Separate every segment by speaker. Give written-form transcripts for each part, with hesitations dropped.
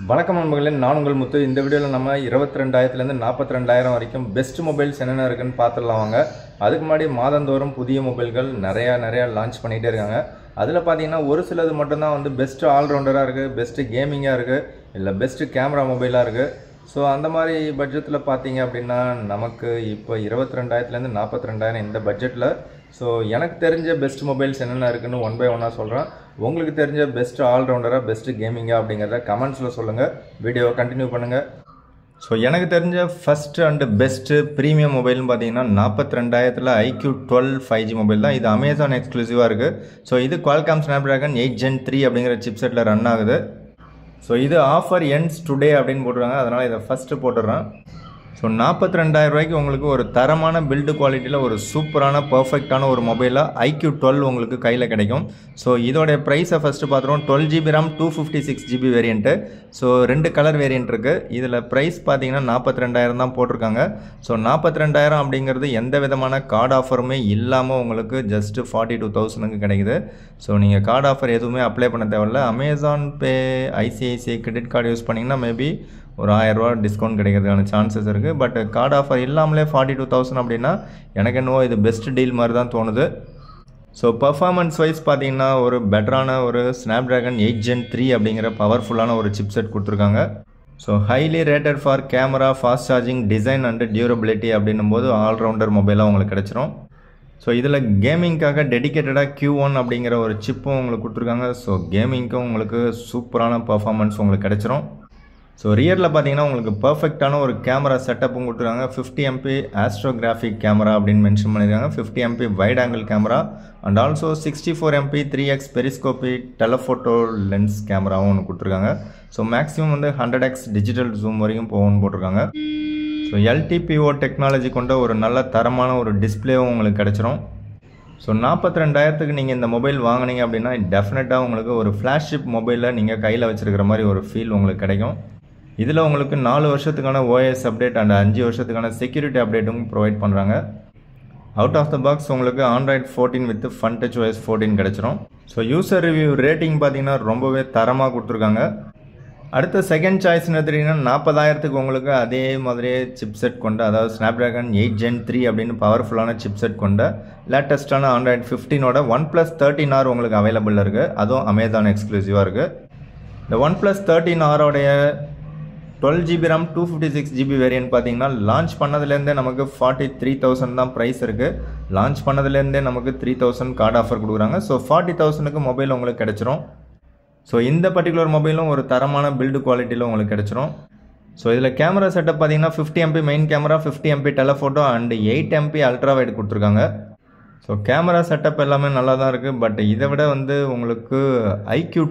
Speaker 1: வணக்கம் நண்பர்களே, நான் உங்கள் முத்து. இந்த வீடியோவில் நம்ம 22,000லேருந்து 42,000 வரைக்கும் பெஸ்ட் மொபைல்ஸ் என்னென்ன இருக்குன்னு பார்த்துடலாம் வாங்க. அதுக்கு முன்னாடி மாதந்தோறும் புதிய மொபைல்கள் நிறையா லான்ச் பண்ணிகிட்டே இருக்காங்க. அதில் பார்த்தீங்கன்னா ஒரு சிலது மட்டும்தான் வந்து பெஸ்ட்டு ஆல்ரவுண்டராக இருக்குது, பெஸ்ட்டு கேமிங்காக இருக்குது, இல்லை பெஸ்ட்டு கேமரா மொபைலாக இருக்குது. ஸோ அந்த மாதிரி பட்ஜெட்டில் பார்த்தீங்க அப்படின்னா நமக்கு இப்போ 22,000லேருந்து 42,000 இந்த பட்ஜெட்டில் ஸோ எனக்கு தெரிஞ்ச பெஸ்ட் மொபைல்ஸ் என்னென்ன இருக்குதுன்னு ஒன் பை ஒன்னாக சொல்கிறேன். உங்களுக்கு தெரிஞ்ச பெஸ்ட்டு ஆல்ரவுண்டராக பெஸ்ட்டு கேமிங்காக அப்படிங்கிறத கமெண்ட்ஸில் சொல்லுங்கள். வீடியோவை கண்டினியூ பண்ணுங்கள். ஸோ எனக்கு தெரிஞ்ச ஃபஸ்ட்டு அண்டு பெஸ்ட்டு ப்ரீமியம் மொபைல்னு பார்த்தீங்கன்னா 42,000 iQOO 5G மொபைல் தான். இது அமேசான் எக்ஸ்க்ளூசிவாக இருக்குது. ஸோ இது Qualcomm Snapdragon 8 Gen 3 அப்படிங்கிற சிப்செட்டில் ரன் ஆகுது. ஸோ இது ஆஃபர் எண்ட்ஸ் டுடே அப்படின்னு போட்டுருக்காங்க, அதனால் இதை ஃபஸ்ட்டு போட்டுடுறேன். ஸோ 42,000 ரூபாய்க்கு உங்களுக்கு ஒரு தரமான பில்டு குவாலிட்டியில் ஒரு சூப்பரான பர்ஃபெக்டான ஒரு மொபைலாக iQOO உங்களுக்கு கையில் கிடைக்கும். ஸோ இதோடைய ப்ரைஸை ஃபஸ்ட்டு பார்த்துருவோம். 12GB RAM 256GB variant. So 2 colour variant இருக்குது. இதில் ப்ரைஸ் பார்த்தீங்கன்னா 42,000 தான் போட்டிருக்காங்க. ஸோ 42,000 அப்படிங்கிறது எந்த விதமான கார்டு ஆஃபருமே இல்லாமல் உங்களுக்கு ஜஸ்ட்டு 42,000க்கு கிடைக்குது. ஸோ நீங்கள் கார்டு ஆஃபர் எதுவுமே அப்ளை பண்ண தேவையில்ல. அமேசான் பே, ஐசிஐசிஐ கிரெடிட் கார்டு யூஸ் பண்ணிங்கன்னா மேபி ஒரு 1000 ரூபா டிஸ்கவுண்ட் கிடைக்கிறதுக்கான சான்சஸ் இருக்குது. பட் கார்டு ஆஃபர் இல்லாமலே 42,000 அப்படின்னா எனக்கு என்னவோ இது பெஸ்ட் டீல் மாதிரி தான் தோணுது. ஸோ பர்ஃபார்மன்ஸ் வைஸ் பார்த்தீங்கன்னா ஒரு பெட்டரான ஒரு Snapdragon 8 Gen 3 அப்படிங்கிற பவர்ஃபுல்லான ஒரு சிப்செட் கொடுத்துருக்காங்க. So highly rated for camera, fast charging, design and durability அப்படின்னும் போது ஆல்ரவுண்டர் மொபைலாக உங்களுக்கு கிடச்சிரும். ஸோ இதில் கேமிங்காக டெடிக்கேட்டடாக Q1 அப்படிங்கிற ஒரு சிப்பும் உங்களுக்கு கொடுத்துருக்காங்க. ஸோ கேமிங்க்கும் உங்களுக்கு சூப்பரான பர்ஃபார்மன்ஸ் உங்களுக்கு கிடச்சிரும். ஸோ ரியரில் பார்த்தீங்கன்னா உங்களுக்கு பர்ஃபெக்டான ஒரு கேமரா செட்டப்பும் கொடுத்துருக்காங்க. 50 MP ஆஸ்ட்ரோகிராஃபிக் கேமரா அப்படின்னு மென்ஷன் பண்ணியிருக்காங்க. 50 MP wide angle camera and also 64 MP 3x periscope telephoto lens கேமராவும் ஒன்று கொடுத்துருக்காங்க. ஸோ மேக்ஸிமம் வந்து 100x டிஜிட்டல் ஜூம் வரைக்கும் போகும்னு போட்டிருக்காங்க. ஸோ LTPO டெக்னாலஜி கொண்ட ஒரு நல்ல தரமான ஒரு டிஸ்பிளேவும் உங்களுக்கு கிடச்சிரும். ஸோ 42,000க்கு நீங்கள் இந்த மொபைல் வாங்கினீங்க அப்படின்னா டெஃபினட்டாக உங்களுக்கு ஒரு ஃப்ளாக்ஷிப் மொபைலில் நீங்கள் கையில் வச்சுருக்கிற மாதிரி ஒரு ஃபீல் உங்களுக்கு கிடைக்கும். இதில் உங்களுக்கு 4 வருஷத்துக்கான OS அப்டேட் அண்ட் 5 வருஷத்துக்கான செக்யூரிட்டி அப்டேட்டும் ப்ரொவைட் பண்ணுறாங்க. அவுட் ஆஃப் த பாக்ஸ் உங்களுக்கு Android 14 வித் FunTouch OS 14 கிடச்சிரும். ஸோ யூசர் ரிவ்யூ ரேட்டிங் பார்த்தீங்கன்னா ரொம்பவே தரமாக கொடுத்துருக்காங்க. அடுத்த செகண்ட் சாய்ஸ்னு எடுத்துட்டிங்கன்னா 40,000க்கு உங்களுக்கு அதே மாதிரியே சிப்செட் கொண்ட, அதாவது Snapdragon 8 Gen 3 அப்படின்னு பவர்ஃபுல்லான சிப்செட் கொண்ட லேட்டஸ்ட்டான Android 15ஓட OnePlus 13R உங்களுக்கு அவைலபிள் இருக்குது. அதுவும் அமேசான் எக்ஸ்க்ளூசிவாக இருக்குது. இந்த OnePlus 13Rோடைய 12GB RAM 256GB variant பார்த்தீங்கன்னா லான்ச் பண்ணதுலேருந்தே நமக்கு 43,000 தான் ப்ரைஸ் இருக்குது. லான்ச் பண்ணதுலேருந்தே நமக்கு 3,000 கார்டு ஆஃபர் கொடுக்குறாங்க. ஸோ 40,000க்கு மொபைல் உங்களுக்கு கிடச்சிரும். ஸோ இந்த பர்டிகுலர் மொபைலும் ஒரு தரமான பில்டு குவாலிட்டியில் உங்களுக்கு கிடச்சிரும். ஸோ இதில் கேமரா செட்டப் பார்த்தீங்கன்னா 50 MP main camera, 50 MP telephoto and 8 MP ultra wide கொடுத்துருக்காங்க. ஸோ கேமரா செட்டப் எல்லாமே நல்லா தான் இருக்குது. பட் இதை விட வந்து உங்களுக்கு iQOO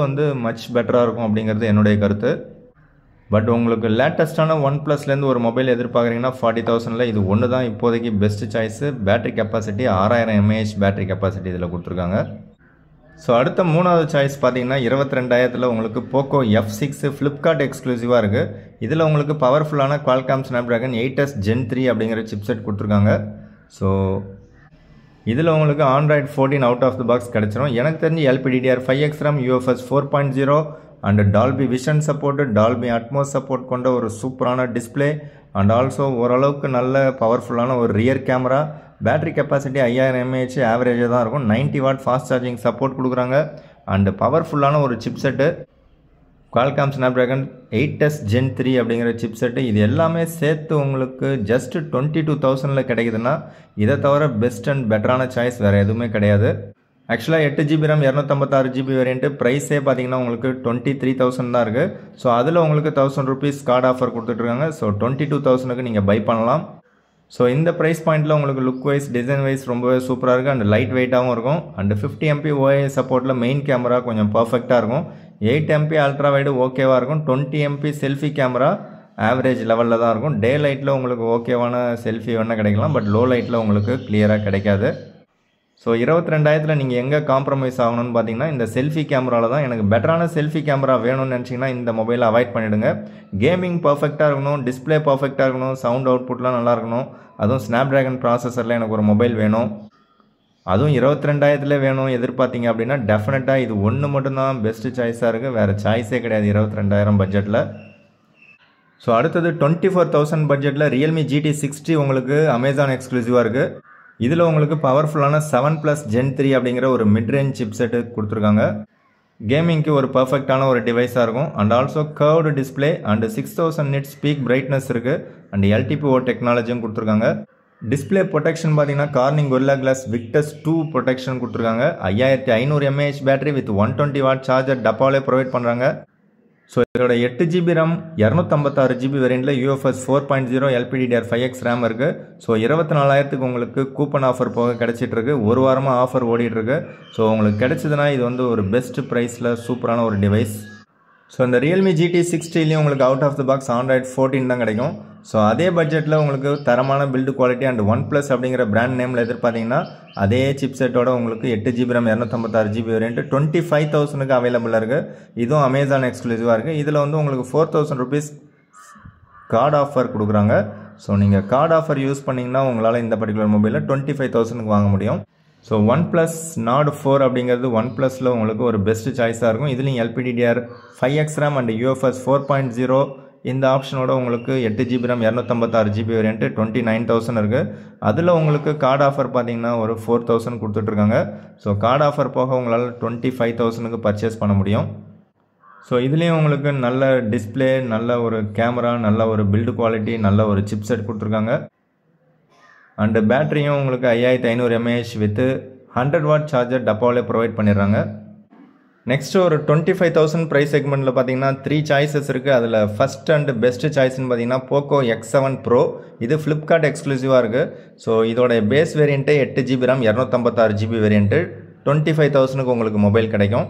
Speaker 1: வந்து மச் பெட்டராக இருக்கும் அப்படிங்கிறது என்னுடைய கருத்து. பட் உங்களுக்கு லேட்டஸ்ட்டான OnePlusலேருந்து ஒரு மொபைல் எதிர்பார்க்குறீங்கன்னா 40,000ல் இது ஒன்று தான் இப்போதைக்கு best choice. Battery capacity 6000 mAh battery capacity இதில் கொடுத்துருக்காங்க. ஸோ அடுத்த மூணாவது சாய்ஸ் பார்த்தீங்கன்னா 22,000 உங்களுக்கு Poco F6 ஃப்ளிப்கார்ட் எக்ஸ்க்ளூசிவாக இருக்குது. இதில் உங்களுக்கு பவர்ஃபுல்லான Qualcomm Snapdragon 8s Gen 3 அப்படிங்கிற சிப்செட் கொடுத்துருக்காங்க. ஸோ இதில் உங்களுக்கு Android 14 out of the box கிடச்சிரும். எனக்கு தெரிஞ்சு LPDDR5X RAM, UFS 4.0 and Dolby vision support, Dolby Atmos support கொண்ட ஒரு சூப்பரான டிஸ்பிளே அண்ட் ஆல்சோ ஓரளவுக்கு நல்ல பவர்ஃபுல்லான ஒரு rear camera. Battery capacity 5000 mAh ஆவரேஜாக தான் இருக்கும். 90 வாட் ஃபாஸ்ட் சார்ஜிங் சப்போர்ட் கொடுக்குறாங்க அண்டு பவர்ஃபுல்லான ஒரு chipset Qualcomm Snapdragon 8s Gen 3 அப்படிங்கிற சிப்செட்டு. இது எல்லாமே சேர்த்து உங்களுக்கு ஜஸ்ட் 22,000ல் கிடைக்குதுன்னா இதை தவிர பெஸ்ட் அண்ட் பெட்டரான சாய்ஸ் வேறு எதுவுமே கிடையாது. ஆக்சுவலாக 8GB RAM 256GB வேரியண்ட்டு ப்ரைஸே பார்த்தீங்கன்னா உங்களுக்கு 23,000 தான் இருக்குது. ஸோ அதில் உங்களுக்கு 1000 rupees கார்டு ஆஃபர் கொடுத்துட்ருக்காங்க. ஸோ 22,000க்கு நீங்கள் பை பண்ணலாம். ஸோ இந்த ப்ரைஸ் பாயிண்டில் உங்களுக்கு லுக் வைஸ், டிசைன் வைஸ் ரொம்பவே சூப்பராக இருக்குது அண்ட் லைட் வெயிட்டாகவும் இருக்கும். அண்ட் 50 MP OIS சப்போர்ட்டில் மெயின் கேமரா கொஞ்சம் பர்ஃபெக்டாக இருக்கும். 8 MP அல்ட்ரா வைடு ஓகேவாக இருக்கும். 20 MP செல்ஃபி கேமரா ஆவரேஜ் லெவலில் தான் இருக்கும். டே லைட்டில் உங்களுக்கு ஓகேவான செல்ஃபி வேணால் கிடைக்கலாம், பட் லோ லைட்டில் உங்களுக்கு கிளியராக கிடைக்காது. ஸோ 22,000ல் நீங்கள் எங்கே காம்ப்ரமைஸ் ஆகணும்னு பார்த்தீங்கன்னா இந்த செல்ஃபி கேமராவில் தான். எனக்கு பெட்டரான செல்ஃபி கேமரா வேணும்னு நினச்சிங்கன்னா இந்த மொபைலை அவாய்ட் பண்ணிவிடுங்க. கேமிங் பர்ஃபெக்டாக இருக்கணும், டிஸ்பிளே பர்ஃபெக்டாக இருக்கணும், சவுண்ட் அவுட்புட்லாம் நல்லா இருக்கணும். அதுவும் Snapdragon ப்ராசஸரில் எனக்கு ஒரு மொபைல் வேணும். அதுவும் 22,000 வேணும் எதிர்பார்த்தீங்க அப்படின்னா டெஃபினட்டாக இது ஒன்று மட்டும்தான் பெஸ்ட்டு சாய்ஸாக இருக்குது. வேறு சாய்ஸே கிடையாது 22,000 பட்ஜெட்டில். ஸோ அடுத்தது 24,000 பட்ஜெட்டில் ரியல்மி GT60 உங்களுக்கு அமேசான் எக்ஸ்க்ளூசிவாக இருக்குது. இதில் உங்களுக்கு பவர்ஃபுல்லான 7+ Gen 3 அப்படிங்கிற ஒரு மிட்ரேஞ்ச் சிப் செட்டு கொடுத்துருக்காங்க. கேமிங்க்கு ஒரு பர்ஃபெக்டான ஒரு டிவைஸாக இருக்கும். And also curved display and 6000 nits peak brightness இருக்குது. அண்ட் LTPO டெக்னாலஜியும் கொடுத்துருக்காங்க. டிஸ்பிளே ப்ரொடெக்ஷன் பார்த்தீங்கன்னா Corning Gorilla Glass Victus 2 protection கொடுத்துருக்காங்க. 5500 mAh battery with 120 watt charger டப்பாலே ப்ரொவைட் பண்ணுறாங்க. ஸோ இதோட 8GB RAM 256GB வேரியண்ட்டில் UFS 4.0 LPDDR5X RAM இருக்குது. ஸோ 24,000க்கு உங்களுக்கு கூப்பன் ஆஃபர் போக கிடச்சிட்ருக்கு. ஒரு வாரமாக ஆஃபர் ஓடிட்டுருக்கு. ஸோ உங்களுக்கு கிடச்சிதுன்னா இது வந்து ஒரு பெஸ்ட் ப்ரைஸில் சூப்பரான ஒரு டிவைஸ். ஸோ இந்த ரியல்மி GT60லேயும் உங்களுக்கு out of the box Android 14 தான் கிடைக்கும். ஸோ அதே பட்ஜெட்டில் உங்களுக்கு தரமான பில்டு குவாலிட்டி அண்ட் OnePlus அப்படிங்கிற பிராண்ட் நேமில் எதிர்பார்த்தீங்கன்னா அதே சிப் செட்டோட உங்களுக்கு 8GB RAM 256GB வேரியண்ட் 25,000க்கு அவைலபிளாக இருக்குது. இதுவும் அமேசான் எக்ஸ்க்ளூசிவாக இருக்குது. இதில் வந்து உங்களுக்கு 4,000 rupees கார்டு ஆஃபர் கொடுக்குறாங்க. ஸோ நீங்கள் கார்டு ஆஃபர் யூஸ் பண்ணிங்கன்னா உங்களால் இந்த பர்டிகுலர் மொபைலில் 25,000க்கு வாங்க முடியும். ஸோ OnePlus Nord 4 அப்படிங்கிறது OnePlusல உங்களுக்கு ஒரு பெஸ்ட் சாய்ஸாக இருக்கும். இதுலேயும் LPDDR5X RAM அண்ட் UFS 4.0 இந்த ஆப்ஷனோட உங்களுக்கு 8GB RAM 256GB வேரியண்ட் 29,000 இருக்குது. அதில் உங்களுக்கு கார்டு ஆஃபர் பார்த்தீங்கன்னா ஒரு 4,000 கொடுத்துட்ருக்காங்க. ஸோ கார்டு ஆஃபர் போக உங்களால் 25,000க்கு பர்ச்சேஸ் பண்ண முடியும். ஸோ இதுலேயும் உங்களுக்கு நல்ல டிஸ்பிளே, நல்ல ஒரு கேமரா, நல்ல ஒரு பில்டு குவாலிட்டி, நல்ல ஒரு சிப் செட் கொடுத்துருக்காங்க. அண்டு பேட்டரியும் உங்களுக்கு 5500 mAh வித் 100 வாட் சார்ஜர் டப்பாவிலே ப்ரொவைட் பண்ணிடுறாங்க. நெக்ஸ்ட்டு ஒரு 25,000 ப்ரைஸ் செக்மெண்ட்டில் பார்த்தீங்கன்னா 3 சாய்ஸஸ் இருக்குது. அதில் ஃபஸ்ட் அண்ட் பெஸ்ட் சாய்ஸ்ன்னு பார்த்தீங்கன்னா போக்கோ X7 Pro. இது ஃப்ளிப்கார்ட் எக்ஸ்க்ளூசிவாக இருக்குது. ஸோ இதோட base variant 8GB RAM 256GB variant 25,000க்கு உங்களுக்கு மொபைல் கிடைக்கும்.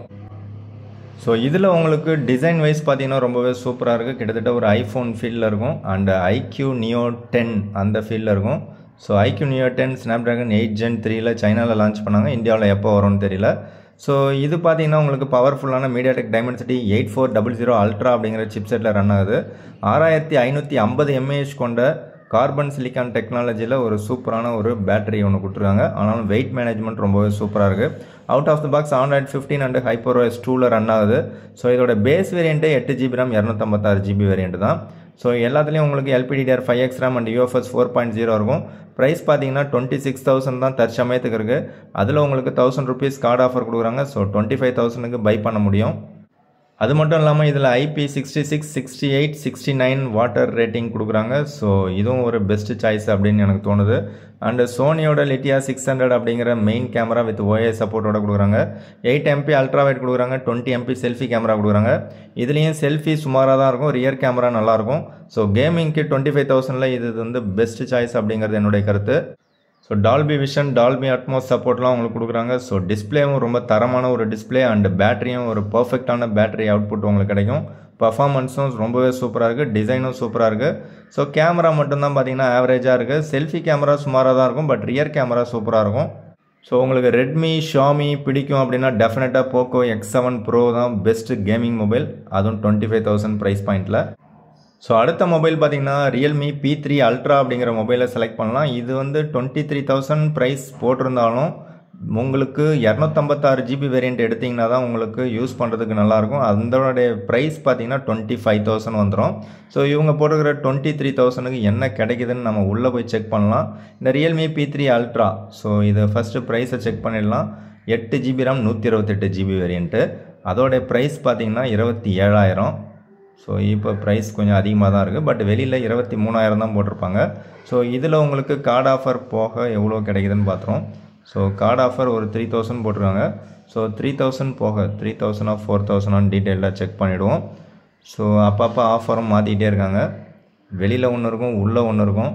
Speaker 1: ஸோ இதில் உங்களுக்கு டிசைன் வைஸ் பார்த்தீங்கன்னா ரொம்பவே சூப்பராக இருக்குது. கிட்டத்தட்ட ஒரு ஐஃபோன் ஃபீல்டில் இருக்கும். அண்ட் IQ Neo 10 அந்த ஃபீல்டில் இருக்கும். So IQ Neo 10 Snapdragon 8 Gen 3ல சைனாவில் லான்ச் பண்ணாங்க. இந்தியாவில் எப்போ வரும்னு தெரியல. ஸோ இது பார்த்தீங்கன்னா உங்களுக்கு பவர்ஃபுல்லான MediaTek Dimensity 8400 Ultra அப்படிங்கிற சிப் செட்டில் ரன் ஆகுது. 6550 mAh கொண்ட கார்பன் சிலிக்கான் டெக்னாலஜியில் ஒரு சூப்பரான ஒரு பேட்டரி ஒன்று கொடுத்துருக்காங்க. ஆனாலும் வெயிட் மேனேஜ்மெண்ட் ரொம்பவே சூப்பராக இருக்குது. Out of the box Android 15 and HyperOS 2ல ரன் ஆகுது. ஸோ இதோட base variant 8GB RAM 256GB variant தான். ஸோ எல்லாத்துலேயும் உங்களுக்கு LPDDR5X RAM அண்ட் UFS 4.0 இருக்கும். ப்ரைஸ் பார்த்தீங்கன்னா 26,000 தான் தற்சமயத்துக்கு இருக்குது. அதில் உங்களுக்கு 1,000 rupees கார்டு ஆஃபர் கொடுக்குறாங்க. ஸோ 25,000க்கு பை பண்ண முடியும். அது மட்டும் இல்லாமல் இதில் IP66, 68, 69 வாட்டர் ரேட்டிங் கொடுக்குறாங்க. ஸோ இதுவும் ஒரு பெஸ்ட் சாய்ஸ் அப்படின்னு எனக்கு தோணுது. அண்டு சோனியோட லிட்டியா 600 அப்படிங்கிற மெயின் கேமரா வித் OIS சப்போர்ட்டோட கொடுக்குறாங்க. 8MP அல்ட்ரா வைட் கொடுக்குறாங்க. 20MP செல்ஃபி கேமரா கொடுக்குறாங்க. இதுலேயும் செல்ஃபி சுமாராக தான் இருக்கும். ரியர் கேமரா நல்லாயிருக்கும். ஸோ கேமிங்க்கு 25,000ல் இது வந்து பெஸ்ட் சாய்ஸ் அப்படிங்கிறது என்னுடைய கருத்து. So Dolby vision, Dolby Atmos சப்போர்ட்லாம் உங்களுக்கு கொடுக்குறாங்க. ஸோ டிஸ்பிளேவும் ரொம்ப தரமான ஒரு டிஸ்பிளே அண்ட் பேட்டரியும் ஒரு பர்ஃபெக்டான பேட்டரி அவுட்புட் உங்களுக்கு கிடைக்கும். பர்ஃபார்மன்ஸும் ரொம்பவே சூப்பராக இருக்குது. டிசைனும் சூப்பராக இருக்குது. ஸோ கேமரா மட்டும்தான் பார்த்தீங்கன்னா ஆவரேஜாக இருக்குது. செல்ஃபி கேமரா சுமாராக தான் இருக்கும். பட் ரியர் கேமரா சூப்பராக இருக்கும். ஸோ உங்களுக்கு ரெட்மி, ஷாமி பிடிக்கும் அப்படின்னா டெஃபினட்டாக போக்கோ X7 Pro தான் பெஸ்ட் கேமிங் மொபைல். அதுவும் 25,000 ப்ரைஸ் பாயிண்டில். ஸோ அடுத்த மொபைல் பார்த்தீங்கன்னா ரியல்மி P3 Ultra அப்படிங்கிற மொபைலை செலக்ட் பண்ணலாம். இது வந்து 23,000 ப்ரைஸ் போட்டிருந்தாலும் உங்களுக்கு 256GB வேரியண்ட் எடுத்திங்கன்னா தான் உங்களுக்கு யூஸ் பண்ணுறதுக்கு நல்லாயிருக்கும். அதோடைய ப்ரைஸ் பார்த்தீங்கன்னா 25,000 வந்துடும். ஸோ இவங்க போட்டுக்கிற 23,000க்கு என்ன கிடைக்குதுன்னு நம்ம உள்ளே போய் செக் பண்ணலாம். இந்த ரியல்மி P3 Ultra, ஸோ இதை ஃபஸ்ட்டு ப்ரைஸை செக் பண்ணிடலாம். 8GB RAM 128GB variant. அதோடைய ப்ரைஸ் பார்த்தீங்கன்னா 27,000. ஸோ இப்போ ப்ரைஸ் கொஞ்சம் அதிகமாக தான் இருக்குது. பட் வெளியில் 23,000 தான் போட்டிருப்பாங்க. ஸோ இதில் உங்களுக்கு கார்டு ஆஃபர் போக எவ்வளோ கிடைக்குதுன்னு பார்த்துருவோம். ஸோ கார்டு ஆஃபர் ஒரு 3,000 போட்டிருக்காங்க. ஸோ 3,000 போக 3,000 4,000 டீட்டெயிலாக செக் பண்ணிவிடுவோம். ஸோ அப்பப்போ ஆஃபரும் மாற்றிக்கிட்டே இருக்காங்க. வெளியில் ஒன்று இருக்கும், உள்ளே ஒன்று இருக்கும்.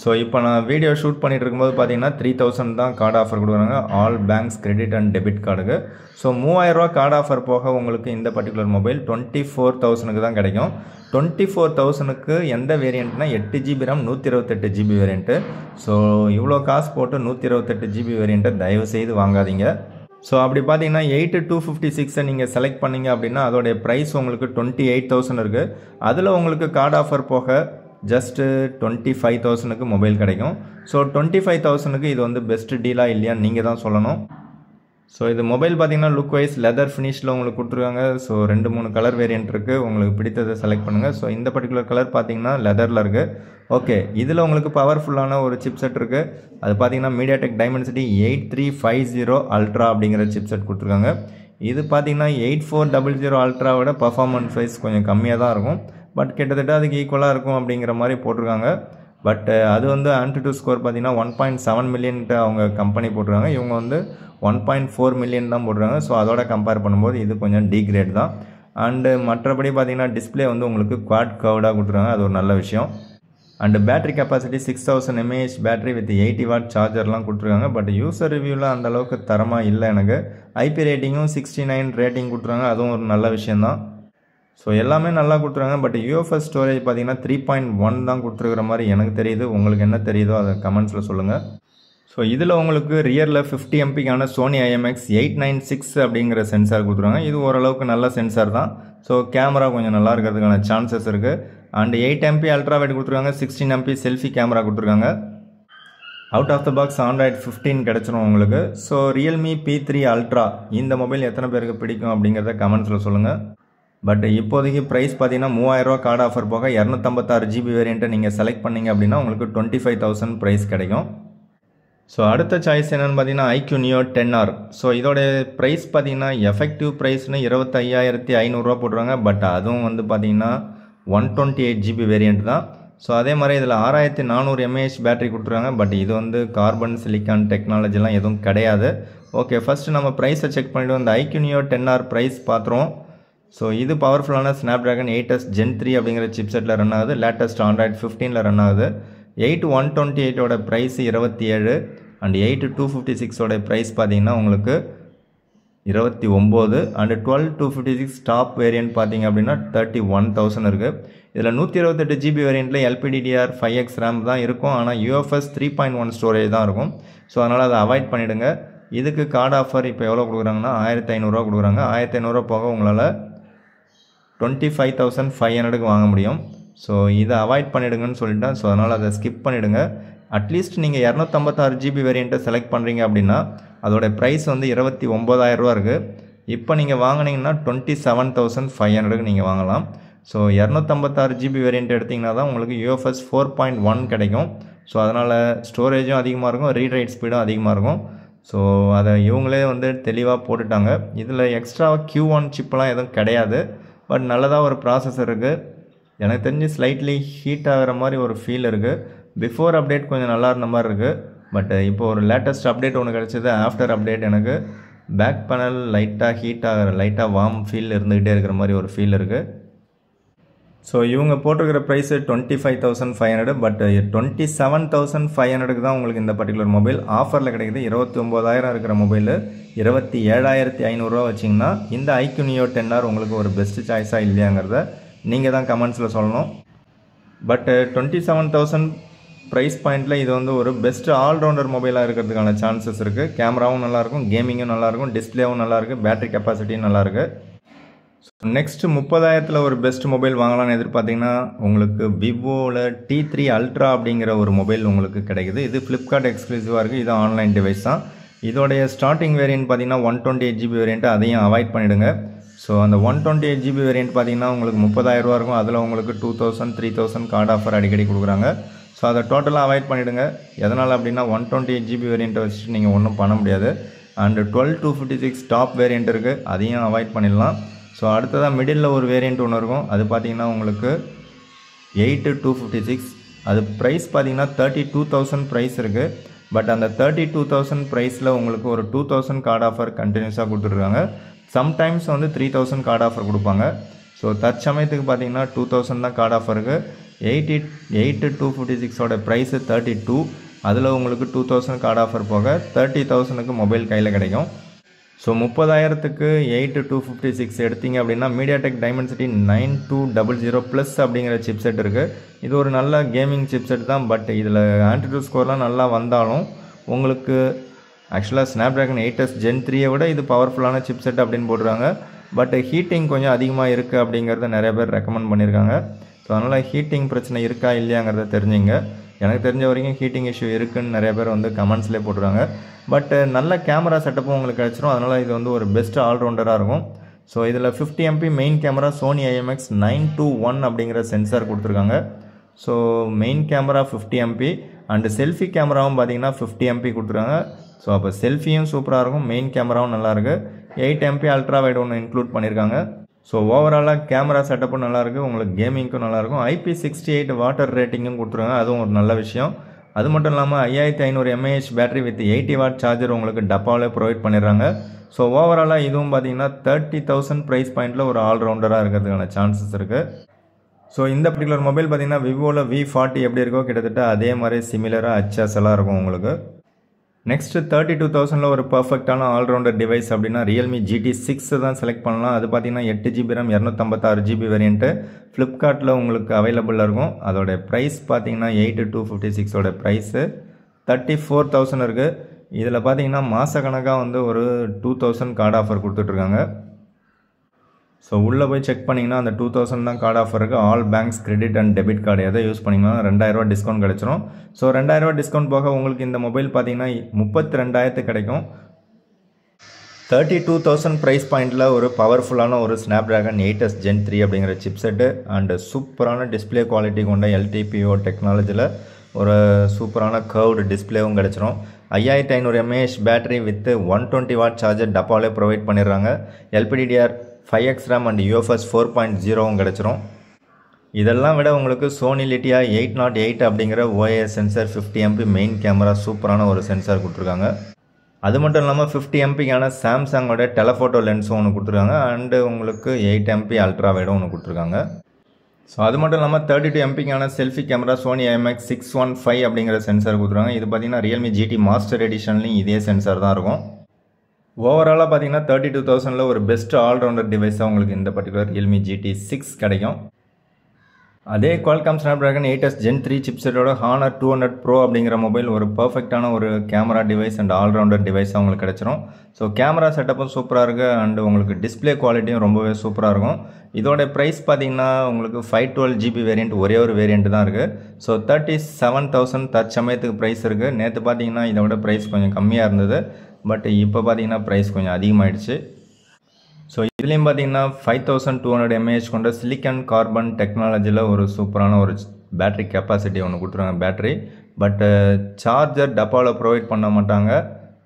Speaker 1: ஸோ இப்போ நான் வீடியோ ஷூட் பண்ணிகிட்டு இருக்கும்போது பார்த்தீங்கன்னா 3,000 தான் கார்டு ஆஃபர் கொடுக்குறாங்க. All banks credit and debit கார்டுக்கு. ஸோ 3,000 கார்டு ஆஃபர் போக உங்களுக்கு இந்த பர்டிகுலர் மொபைல் 24,000க்கு தான் கிடைக்கும். 24,000க்கு எந்த வேரியண்ட்னா 8GB RAM 128GB variant. So இவ்வளோ காசு போட்டு 128GB வேரியண்ட்டை தயவுசெய்து வாங்காதீங்க. ஸோ அப்படி பார்த்தீங்கன்னா 8256 நீங்கள் செலக்ட் பண்ணிங்க அப்படின்னா அதோடைய ப்ரைஸ் உங்களுக்கு 28,000 இருக்குது. அதில் உங்களுக்கு கார்டு ஆஃபர் போக ஜஸ்ட்டு 25,000க்கு மொபைல் கிடைக்கும். ஸோ 25,000க்கு இது வந்து பெஸ்ட் டீலாக இல்லையான்னு நீங்கள் தான் சொல்லணும். ஸோ இது மொபைல் பார்த்தீங்கன்னா லுக் வைஸ் லெதர் ஃபினிஷில் உங்களுக்கு கொடுத்துருக்காங்க. ஸோ 2-3 கலர் வேரியன்ட் இருக்குது, உங்களுக்கு பிடித்ததை செலக்ட் பண்ணுங்கள். ஸோ இந்த பர்டிகுலர் கலர் பார்த்தீங்கன்னா லெதரில் இருக்குது. ஓகே, இதில் உங்களுக்கு பவர்ஃபுல்லான ஒரு சிப்செட் இருக்குது. அது பார்த்தீங்கன்னா MediaTek Dimensity 8350 Ultra அப்படிங்கிற சிப்செட் கொடுத்துருக்காங்க. இது பார்த்தீங்கன்னா 8400 Ultra விட பர்ஃபார்மன்ஸ் வைஸ் கொஞ்சம் கம்மியாக தான் இருக்கும். பட் கிட்டத்தட்ட அதுக்கு ஈக்குவலாக இருக்கும் அப்படிங்கிற மாதிரி போட்டிருக்காங்க. பட் அது வந்து AnTuTu ஸ்கோர் பார்த்தீங்கன்னா 1.7 மில்லியன் அவங்க கம்பெனி போட்டிருக்காங்க. இவங்க வந்து 1.4 மில்லியன் தான் போடுறாங்க. ஸோ அதோட கம்பேர் பண்ணும்போது இது கொஞ்சம் டிகிரேட் தான். அண்டு மற்றபடி பார்த்தீங்கன்னா டிஸ்பிளே வந்து உங்களுக்கு குவாட் கர்வ்டாக கொடுத்துருக்காங்க, அது ஒரு நல்ல விஷயம். And battery capacity 6000 mAh battery with 80 watt சார்ஜர்லாம் கொடுத்துருக்காங்க. பட் யூசர் ரிவ்யூவில் அந்தளவுக்கு தரமாக இல்லை எனக்கு. IP ரேட்டிங்கும் 69 ரேட்டிங் கொடுத்துருக்காங்க, அதுவும் ஒரு நல்ல விஷயந்தான். ஸோ எல்லாமே நல்லா கொடுத்துருக்காங்க. பட் UFS ஸ்டோரேஜ் பார்த்தீங்கன்னா 3.1 தான் கொடுத்துருக்குற மாதிரி எனக்கு தெரியுது. உங்களுக்கு என்ன தெரியுதோ அதை கமெண்ட்ஸில் சொல்லுங்கள். ஸோ இதில் உங்களுக்கு ரியரில் 50 MPக்கான Sony IMX896 அப்படிங்கிற சென்சார் கொடுத்துருக்காங்க. இது ஓரளவுக்கு நல்ல சென்சார் தான். ஸோ கேமரா கொஞ்சம் நல்லா இருக்கிறதுக்கான சான்சஸ் இருக்குது. அண்ட் 8 MP அல்ட்ரா வைட் கொடுத்துருக்காங்க, 16 MP செல்ஃபி கேமரா கொடுத்துருக்காங்க. Out of the box Android 15 கிடச்சிரும் உங்களுக்கு. ஸோ Realme P3 Ultra இந்த மொபைல் எத்தனை பேருக்கு பிடிக்கும் அப்படிங்கிறத கமெண்ட்ஸில் சொல்லுங்கள். பட் இப்போதைக்கு ப்ரைஸ் பார்த்தீங்கன்னா 3000 ரூபா கார்டு ஆஃபர் போக 256 GB வேரியண்ட்டை நீங்கள் செலக்ட் பண்ணிங்க அப்படின்னா உங்களுக்கு 25,000 ப்ரைஸ் கிடைக்கும். ஸோ அடுத்த சாய்ஸ் என்னென்னு பார்த்தீங்கன்னா iQOO Neo 10R. ஸோ இதோட ப்ரைஸ் பார்த்தீங்கன்னா எஃபெக்டிவ் ப்ரைஸ்னு 25,500 போட்டுருவாங்க. பட் அதுவும் வந்து பார்த்தீங்கன்னா 128 GB வேரியண்ட் தான். ஸோ அதே மாதிரி இதில் 6400 mAh பேட்டரி கொடுத்துருக்காங்க. பட் இது வந்து கார்பன் சிலிக்கான் டெக்னாலஜிலாம் எதுவும் கிடையாது. ஓகே, ஃபஸ்ட்டு நம்ம ப்ரைஸை செக் பண்ணிவிடுவோம். இந்த iQOO Neo 10R ப்ரைஸ் பார்த்துருவோம். ஸோ இது பவர்ஃபுல்லான Snapdragon 8S Gen 3 அப்படிங்கிற சிப்செட்டில் ரன் ஆகுது. லேட்டஸ்ட் Android 15ல் ரன் ஆகுது. 8128ஓட ப்ரைஸ் 27 அண்ட் 8256ஓட ப்ரைஸ் பார்த்தீங்கன்னா உங்களுக்கு 29 அண்டு 12256 டாப் வேரியன்ட் பார்த்தீங்க அப்படின்னா 31,000 இருக்குது. இதில் 128 GB வேரியண்ட்டில் LPDDR5X ரேம் தான் இருக்கும். ஆனால் UFS 3.1 ஸ்டோரேஜ் தான் இருக்கும். ஸோ அதனால் அதை அவாய்ட் பண்ணிவிடுங்க. இதுக்கு கார்டு ஆஃபர் இப்போ எவ்வளோ கொடுக்குறாங்கன்னா 1500 கொடுக்குறாங்க. 1500 போக உங்களால் 25,500க்கு வாங்க முடியும். ஸோ இதை அவாய்ட் பண்ணிவிடுங்கன்னு சொல்லிட்டேன். ஸோ அதனால் அதை ஸ்கிப் பண்ணிவிடுங்க. அட்லீஸ்ட் நீங்கள் 256 GB வேரியண்ட்டை செலக்ட் பண்ணுறீங்க அப்படின்னா அதோட ப்ரைஸ் வந்து 29,000 ரூபா இருக்குது. இப்போ நீங்கள் வாங்கினீங்கன்னா 27,500க்கு நீங்கள் வாங்கலாம். ஸோ 256 GB வேரியண்ட் எடுத்திங்கன்னா தான் உங்களுக்கு UFS 4.1 கிடைக்கும். ஸோ அதனால் ஸ்டோரேஜும் அதிகமாக இருக்கும், ரீட் ரைட் ஸ்பீடும் அதிகமாக இருக்கும். ஸோ அதை இவங்களே வந்து தெளிவாக போட்டுட்டாங்க. இதில் எக்ஸ்ட்ரா Q1 சிப்லாம் எதுவும் கிடையாது. பட் நல்லதாக ஒரு ப்ராசஸர் இருக்குது. எனக்கு தெரிஞ்சு ஸ்லைட்லி ஹீட் ஆகிற மாதிரி ஒரு ஃபீல் இருக்குது. பிஃபோர் அப்டேட் கொஞ்சம் நல்லா இருந்த மாதிரி இருக்குது. பட் இப்போ ஒரு லேட்டஸ்ட் அப்டேட் ஒன்று கிடச்சிது. ஆஃப்டர் அப்டேட் எனக்கு பேக் பேனல் லைட்டாக ஹீட் ஆகிற, லைட்டாக வார்ம் ஃபீல் இருந்துக்கிட்டே இருக்கிற மாதிரி ஒரு ஃபீல் இருக்குது. ஸோ இவங்க போட்டிருக்கிற ப்ரைஸு 25,500. பட் 27,500க்கு தான் உங்களுக்கு இந்த பர்டிகுலர் மொபைல் ஆஃபரில் கிடைக்குது. 29,000 இருக்கிற மொபைலு 27,500 வச்சிங்கன்னா இந்த iQOO Neo 10R உங்களுக்கு ஒரு பெஸ்ட் சாய்ஸாக இல்லையாங்கிறத நீங்கள் தான் கமெண்ட்ஸில் சொல்லணும். பட் 27,000 ப்ரைஸ் பாயிண்டில் இது வந்து ஒரு பெஸ்ட் ஆல்ரவுண்டர் மொபைலாக இருக்கிறதுக்கான சான்சஸ் இருக்குது. கேமராவும் நல்லாயிருக்கும், கேமிங்கும் நல்லாயிருக்கும், டிஸ்பிளேவும் நல்லாயிருக்கு, பேட்டரி கெப்பாசிட்டியும் நல்லாயிருக்கு. ஸோ நெக்ஸ்ட் 30,000த்தில் ஒரு பெஸ்ட் மொபைல் வாங்கலாம்னு எதிர்பார்த்திங்கன்னா உங்களுக்கு விவோவில் T3 Ultra அப்படிங்கிற ஒரு மொபைல் உங்களுக்கு கிடைக்குது. இது ஃப்ளிப்கார்ட் எக்ஸ்க்ளூசிவாக இருக்குது. இது ஆன்லைன் டிவைஸ் தான். இதோடைய ஸ்டார்டிங் வேரியன்ட் பார்த்திங்கன்னா 128 GB வேரியண்ட்டு, அதையும் அவாய்ட் பண்ணிவிடுங்க. ஸோ அந்த 128 GB வேரியண்ட் பார்த்திங்கன்னா உங்களுக்கு 30,000 ரூபா இருக்கும். அதில் உங்களுக்கு 2,000 3,000 கார்டு ஆஃபர் அடிக்கடி கொடுக்குறாங்க. ஸோ அதை டோட்டலாக அவாய்ட் பண்ணிவிடுங்க. எதனால் அப்படின்னா 128 GB வேரியண்ட்டை வச்சுட்டு நீங்கள் ஒன்றும் பண்ண முடியாது. அண்டு 12256 டாப் வேரியண்ட் இருக்குது, அதையும் அவாய்ட் பண்ணிடலாம். ஸோ அடுத்ததாக மிடில் ஒரு வேரியண்ட் ஒன்று இருக்கும். அது பார்த்திங்கன்னா உங்களுக்கு 8256. அது ப்ரைஸ் பார்த்திங்கன்னா 32,000 ப்ரைஸ் இருக்குது. பட் அந்த 32,000 ப்ரைஸில் உங்களுக்கு ஒரு 2,000 கார்டு ஆஃபர் கண்டினியூஸாக கொடுத்துட்ருக்காங்க. சம்டைம்ஸ் வந்து 3,000 கார்டு ஆஃபர் கொடுப்பாங்க. ஸோ தற்சமயத்துக்கு பார்த்திங்கன்னா 2,000 தான் கார்டு ஆஃபர் இருக்குது. 8256ஓட ப்ரைஸு 32. அதில் உங்களுக்கு 2,000 கார்டு ஆஃபர் போக 30,000க்கு மொபைல் கையில் கிடைக்கும். ஸோ 30,000க்கு 8256 எடுத்தீங்க அப்படின்னா MediaTek Dimensity 9200 ப்ளஸ் அப்படிங்கிற சிப்செட் இருக்குது. இது ஒரு நல்ல கேமிங் சிப்செட் தான். பட் இதில் AnTuTu ஸ்கோர்லாம் நல்லா வந்தாலும் உங்களுக்கு ஆக்சுவலாக Snapdragon 8S Gen 3 விட இது பவர்ஃபுல்லான சிப்செட் அப்படின்னு போடுறாங்க. பட் ஹீட்டிங் கொஞ்சம் அதிகமாக இருக்குது அப்படிங்கிறத நிறைய பேர் ரெக்கமெண்ட் பண்ணியிருக்காங்க. ஸோ அதனால் ஹீட்டிங் பிரச்சனை இருக்கா இல்லையாங்கிறத தெரிஞ்சுங்க. எனக்கு தெரிஞ்ச வரைக்கும் ஹீட்டிங் இஷ்யூ இருக்குதுன்னு நிறைய பேர் வந்து கமெண்ட்ஸ்லேயே போட்டுருக்காங்க. பட் நல்ல கேமரா செட்டப்பும் உங்களுக்கு கிடச்சிரும். அதனால் இது வந்து ஒரு பெஸ்ட் ஆல்ரவுண்டராக இருக்கும். ஸோ இதில் 50 MP main camera Sony IMX 921 அப்படிங்கிற சென்சார் கொடுத்துருக்காங்க. So main camera 50 MP and selfie கேமராவும் பார்த்தீங்கன்னா 50 MP கொடுத்துருக்காங்க. ஸோ அப்போ செல்ஃபியும் சூப்பராக இருக்கும், மெயின் கேமராவும் நல்லாயிருக்கு. 8 MP அல்ட்ரா வைட் ஒன்று இன்க்ளூட் பண்ணியிருக்காங்க. ஸோ ஓவராலாக கேமரா செட்டப்பும் நல்லாயிருக்கு, உங்களுக்கு கேமிங்க்கும் நல்லாயிருக்கும். IP68 வாட்டர் ரேட்டிங்கும் கொடுத்துருக்காங்க, அதுவும் ஒரு நல்ல விஷயம். அது மட்டும் இல்லாமல் 5500 mAh battery with 80 watt charger உங்களுக்கு டப்பாவிலே ப்ரொவைட் பண்ணிடுறாங்க. ஸோ ஓவராலாக இதுவும் பார்த்தீங்கன்னா 30,000 ப்ரைஸ் பாயிண்டில் ஒரு ஆல்ரவுண்டராக இருக்கிறதுக்கான சான்சஸ் இருக்குது. ஸோ இந்த பர்டிகுலர் மொபைல் பார்த்தீங்கன்னா விவோவில் V40 எப்படி இருக்கோ கிட்டத்தட்ட அதே மாதிரி சிமிலராக HSலாம் இருக்கும் உங்களுக்கு. நெக்ஸ்ட்டு 32,000 ஒரு பர்ஃபெக்டான ஆல்ரவுண்டர் டிவைஸ் அப்படின்னா ரியல்மி GT6 தான் செலக்ட் பண்ணலாம். அது பார்த்தீங்கன்னா 8GB RAM 256GB வேரியண்ட்டு ஃப்ளிப்கார்ட்டில் உங்களுக்கு அவைலபிளாக இருக்கும். அதோட ப்ரைஸ் பார்த்தீங்கன்னா 8256 ப்ரைஸு 34,000 இருக்குது. இதில் பார்த்தீங்கன்னா மாத கணக்காக வந்து ஒரு 2,000 கார்டு ஆஃபர் கொடுத்துட்ருக்காங்க. ஸோ உள்ளே போய் செக் பண்ணிங்கன்னா அந்த 2,000 தான் கார்டு ஆஃபர் இருக்குது. All banks credit and debit card எதை யூஸ் பண்ணிங்கன்னா 2,000 டிஸ்கவுண்ட் கிடச்சிரும். ஸோ 2,000 டிஸ்கவுண்ட் போக உங்களுக்கு இந்த மொபைல் பார்த்தீங்கன்னா 32,000 கிடைக்கும். 32,000 ப்ரைஸ் பாயிண்டில் ஒரு பவர்ஃபுல்லான ஒரு ஸ்னாப்ட்ராகன் 8S Gen 3 அப்படிங்கிற சிப் செட்டு அண்டு சூப்பரான டிஸ்பிளே குவாலிட்டி கொண்ட LTPO டெக்னாலஜியில் ஒரு சூப்பரான கர்வ்டு டிஸ்பிளேவும் கிடச்சிரும். 5500 mAh battery with 120 watt charger டப்பாவிலே ப்ரொவைட் பண்ணிடுறாங்க. LPDDR 5X RAM and UFS 4.0 கிடச்சிரும். இதெல்லாம் விட உங்களுக்கு சோனி லிட்டியா 808 அப்படிங்கிற OIS sensor 50 MP main camera சூப்பரான ஒரு சென்சார் கொடுத்துருக்காங்க. அது மட்டும் இல்லாமல் 50 MPக்கான சாம்சங்கோட டெலஃபோட்டோ லென்ஸும் ஒன்று கொடுத்துருக்காங்க. அண்டு உங்களுக்கு 8 MP அல்ட்ரா வைடும் ஒன்று கொடுத்துருக்காங்க. ஸோ அது மட்டும் இல்லாமல் 32 MPக்கான செல்ஃபி கேமரா சோனி IMX 615 அப்படிங்கிற சென்சார் கொடுத்துருக்காங்க. இது பார்த்தீங்கன்னா ரியல்மி GT மாஸ்டர் எடிஷன்லையும் இதே சென்சார் தான் இருக்கும். ஓவராலாக பார்த்தீங்கன்னா 32,000 ஒரு பெஸ்ட் ஆல்ரவுண்டர் டிவைஸாக உங்களுக்கு இந்த பர்டிகுலர் ரியல்மி GT6 கிடைக்கும். அதே Qualcomm Snapdragon 8S Gen 3 சிப்செட்டோட Honor 200 Pro அப்படிங்கிற மொபைல் ஒரு பர்ஃபெக்டான ஒரு கேமரா டிவைஸ் அண்ட் ஆல்ரவுண்டர் டிவைஸாக உங்களுக்கு கிடச்சிரும். ஸோ கேமரா செட்டப்பும் சூப்பராக இருக்குது அண்டு உங்களுக்கு டிஸ்பிளே குவாலிட்டியும் ரொம்பவே சூப்பராக இருக்கும். இதோட ப்ரைஸ் பார்த்தீங்கன்னா உங்களுக்கு 512GB வேரியண்ட் ஒரே ஒரு வேரியண்ட் தான் இருக்குது. ஸோ 37,000 தற்சமயத்துக்கு ப்ரைஸ் இருக்குது. நேற்று பார்த்தீங்கன்னா இதோட ப்ரைஸ் கொஞ்சம் கம்மியாக இருந்தது, பட் இப்போ பார்த்தீங்கன்னா ப்ரைஸ் கொஞ்சம் அதிகமாகிடுச்சு. ஸோ இதுலேயும் பார்த்தீங்கன்னா 5200 mAh கொண்ட சிலிக்கான் கார்பன் டெக்னாலஜியில் ஒரு சூப்பரான ஒரு பேட்ரி கெப்பாசிட்டி ஒன்று கொடுத்துருவாங்க பேட்ரி. பட் சார்ஜர் டப்பாவில் ப்ரொவைட் பண்ண மாட்டாங்க.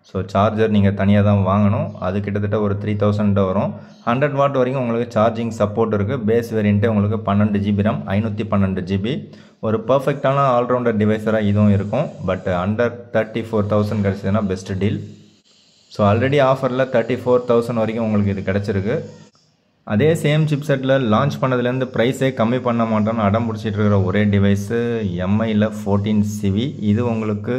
Speaker 1: ஸோ சார்ஜர் நீங்கள் தனியாக தான் வாங்கணும். அது கிட்டத்தட்ட ஒரு 3,000 வரும். 100 வாட் வரைக்கும் உங்களுக்கு சார்ஜிங் சப்போர்ட் இருக்குது. பேஸ் வேரியண்ட்டே உங்களுக்கு 12GB RAM 512GB ஒரு பர்ஃபெக்டான ஆல்ரவுண்டர் டிவைஸராக இதுவும் இருக்கும். பட் அண்டர் 34,000 கிடச்சதுன்னா பெஸ்ட் டீல். ஸோ ஆல்ரெடி ஆஃபரில் 34,000 வரைக்கும் உங்களுக்கு இது கிடச்சிருக்கு. அதே சேம் சிப்செட்டில் லான்ச் பண்ணதுலேருந்து ப்ரைஸே கம்மி பண்ண மாட்டோம்னு அடம் பிடிச்சிட்டு இருக்கிற ஒரே டிவைஸு MIயில் 14CV. இது உங்களுக்கு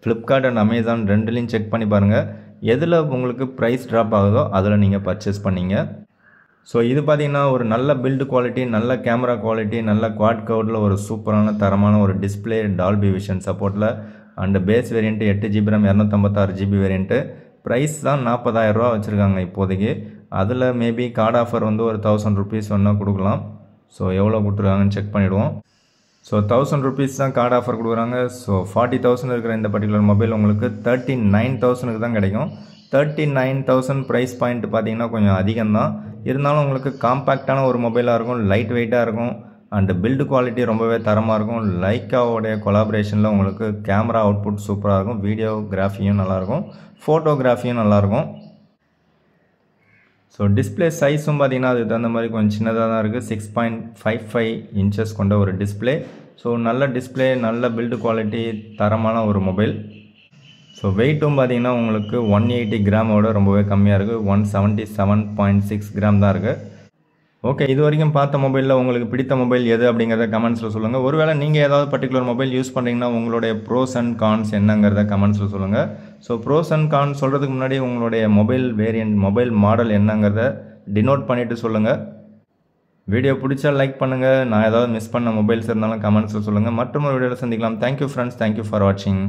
Speaker 1: ஃப்ளிப்கார்ட் அண்ட் அமேசான் ரெண்டுலேயும் செக் பண்ணி பாருங்கள். எதில் உங்களுக்கு ப்ரைஸ் ட்ராப் ஆகுதோ அதில் நீங்கள் பர்ச்சேஸ் பண்ணிங்க. ஸோ இது பார்த்தீங்கன்னா ஒரு நல்ல பில்டு குவாலிட்டி, நல்ல கேமரா குவாலிட்டி, நல்ல குவாட் கவுடில் ஒரு சூப்பரான தரமான ஒரு டிஸ்பிளே டால்பி விஷன் சப்போர்ட்டில் and base variant 8GB RAM 256GB variant. Price தான் 40,000 ரூபா வச்சுருக்காங்க இப்போதைக்கு. அதில் மேபி கார்டு ஆஃபர் வந்து ஒரு 1000 rupees ஒன்றா கொடுக்கலாம். ஸோ எவ்வளோ கொடுத்துருக்காங்கன்னு செக் பண்ணிவிடுவோம். ஸோ 1000 rupees தான் கார்டு ஆஃபர் கொடுக்குறாங்க. ஸோ 40,000 இருக்கிற இந்த பர்டிகுலர் மொபைல் உங்களுக்கு 39,000 தான் கிடைக்கும். 39,000 ப்ரைஸ் பாயிண்ட் பார்த்தீங்கன்னா கொஞ்சம் அதிகம்தான். இருந்தாலும் உங்களுக்கு காம்பேக்டான ஒரு மொபைலாக இருக்கும், லைட் வெயிட்டாக இருக்கும் அண்டு பில்டு குவாலிட்டி ரொம்பவே தரமாக இருக்கும். லைக்காவோடைய கொலாபரேஷனில் உங்களுக்கு கேமரா அவுட்புட் சூப்பராக இருக்கும், வீடியோகிராஃபியும் நல்லாயிருக்கும், ஃபோட்டோகிராஃபியும் நல்லாயிருக்கும். ஸோ டிஸ்பிளே சைஸும் பார்த்தீங்கன்னா அதுக்கு தகுந்த மாதிரி கொஞ்சம் சின்னதாக தான் இருக்குது. 6.55 inches கொண்ட ஒரு டிஸ்பிளே. ஸோ நல்ல டிஸ்பிளே, நல்ல பில்டு குவாலிட்டி, தரமான ஒரு மொபைல். ஸோ வெயிட்டும் பார்த்தீங்கன்னா உங்களுக்கு 180 கிராமோட ரொம்பவே கம்மியாக இருக்குது. 177.6 கிராம் தான் இருக்குது. ஓகே, இது வரைக்கும் பார்த்த மொபைலில் உங்களுக்கு பிடித்த மொபைல் எது அப்படிங்கிறத கமெண்ட்ஸில் சொல்லுங்கள். ஒருவேளை நீங்கள் ஏதாவது பர்டிகுலர் மொபைல் யூஸ் பண்ணுறீங்கன்னா உங்களுடைய ப்ரோஸ் அண்ட் கான்ஸ் என்னங்கிறத கமெண்ட்ஸில் சொல்லுங்கள். ஸோ ப்ரோஸ் அண்ட் கான்ஸ் சொல்கிறதுக்கு முன்னாடி உங்களுடைய மொபைல் வேரியண்ட், மொபைல் மாடல் என்னங்கிறத டினோட் பண்ணிவிட்டு சொல்லுங்கள். வீடியோ பிடிச்சா லைக் பண்ணுங்கள். நான் ஏதாவது மிஸ் பண்ண மொபைல்ஸ் இருந்தாலும் கமெண்ட்ஸில் சொல்லுங்கள். மற்றொரு வீடியோவில் சந்திக்கலாம். தேங்க்யூ ஃப்ரெண்ட்ஸ், தேங்க்யூ ஃபார் வாட்சிங்.